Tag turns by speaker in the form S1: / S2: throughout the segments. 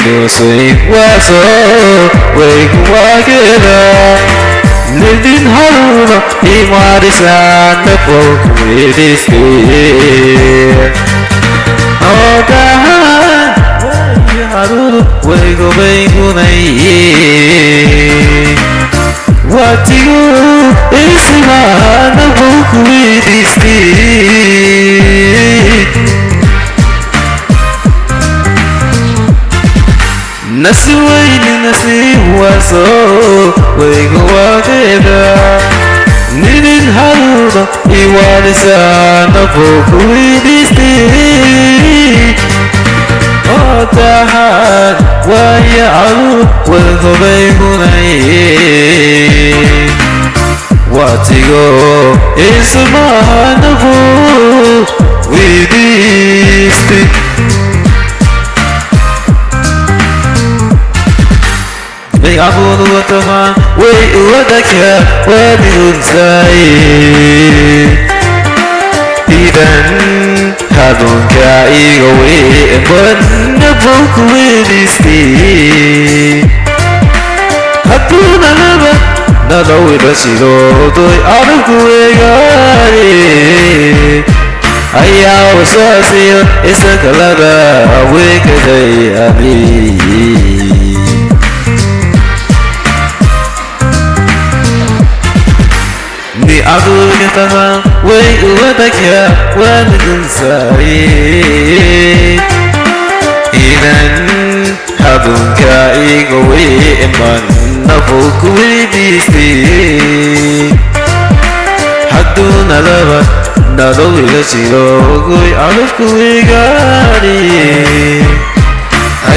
S1: no swing was all wake wakeda Living haruna imarisan the folk with his fear Oh God haruna wake What you is the folk with his fear Nasir Nasir was all wake wakeda Living haruna imarisan the folk with his fear Adkaa Waayihii What you is a man of all with this thing May I go to what the man wait what I care what you say Even Adkaa away but the book with his feet Hatuna lava Nada with a silo to out of the I was a seal it's a colada a wicked day I The other get around, wait, what I care, when the good say. Even Adkaa away and man, the book with this thing. Hatuna lava, not only the zero, going out of Kuigari. I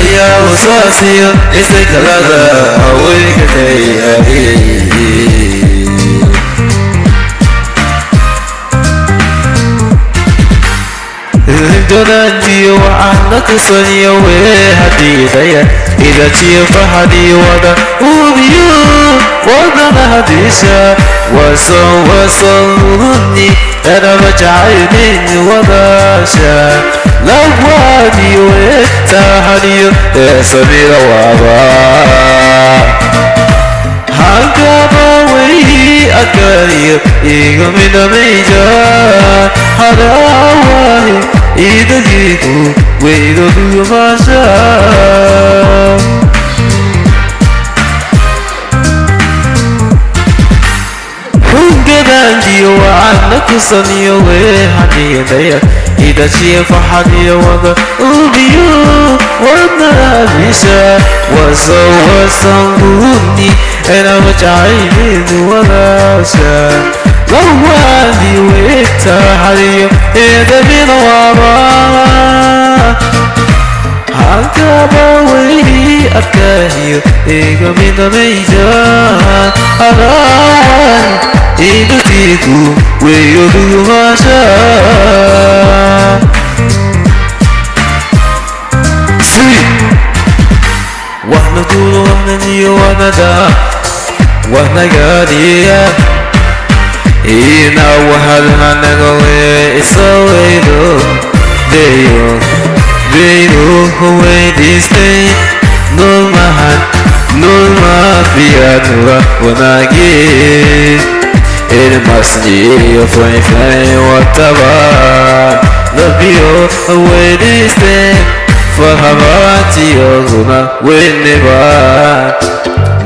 S1: was a seal, it's a colada, a wicked day. Donandi وعنك صنيا وهديديا إذا تيف هدي ودا وبيو ودنا هديشا وصلني أنا بجعلني وداشا لوادي وإتهدي سبيل وابا Hakaba Waayihii Adkaa Iga mina meja Hadawahi Ida giku Weido dumasha Hungadandi wa anaka saniya we hadiyadaya Ida chifa hadiya wada Ubiyo wadna abisha Wasanguni أنا مجعلين وراسا لوادي ويتحري إذا من وراء Hakaba Waayihii Adkaa Iga mina meja Hadawan Idutiku Weyo dumasha Sweet Wahna dulu wahna niyo wahna da Wahna gadiya Ina wahal hanagawe Isa waydo Deyo Deyo Huway this day Nul mahan Nul mafia Nura wanagi Ilmasni Fly fly wataba Nabiyo Huway this day Fahabati Oguna Winniba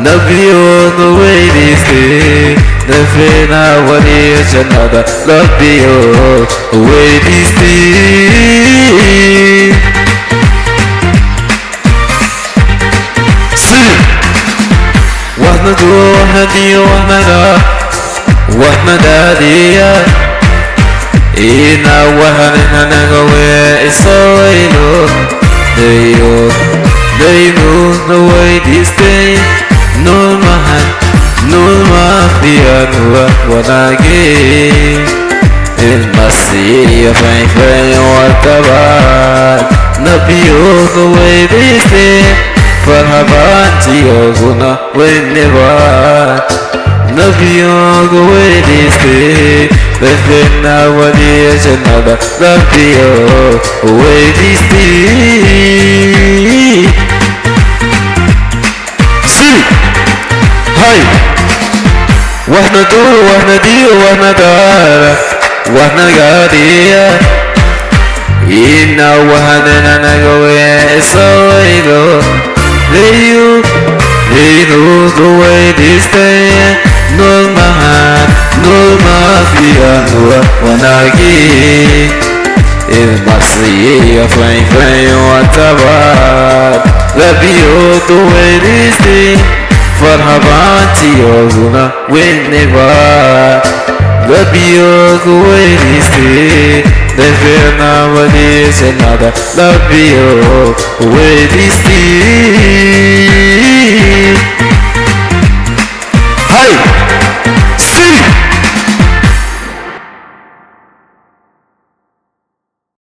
S1: Nabiyo no way this day Nafina Wadi Janada Nabiyo way this day Siri Wahna do hadi wahna da Wahna dadiya Ina wahana nagawe Isawayno They know the way this day No mahan, no mafia, no wanagi It must see a fine fine whatever Nabiyo the way this day Fahabanti Oguna whenever Nabiyo the way this day Befina wadi janada Nabiyo way this day هاي واحنا دور واحنا دي واحنا دارة واحنا قادية إنا وحنا نقوي سويلو ليو لينو قوي ديستي نول ما فيها نور وناقي المصرية فلين فلين وتبار لبيو قوي ديستي فرحبان تيوغنا وينبار لبيو قوي ديستي Never nowadays another love you with this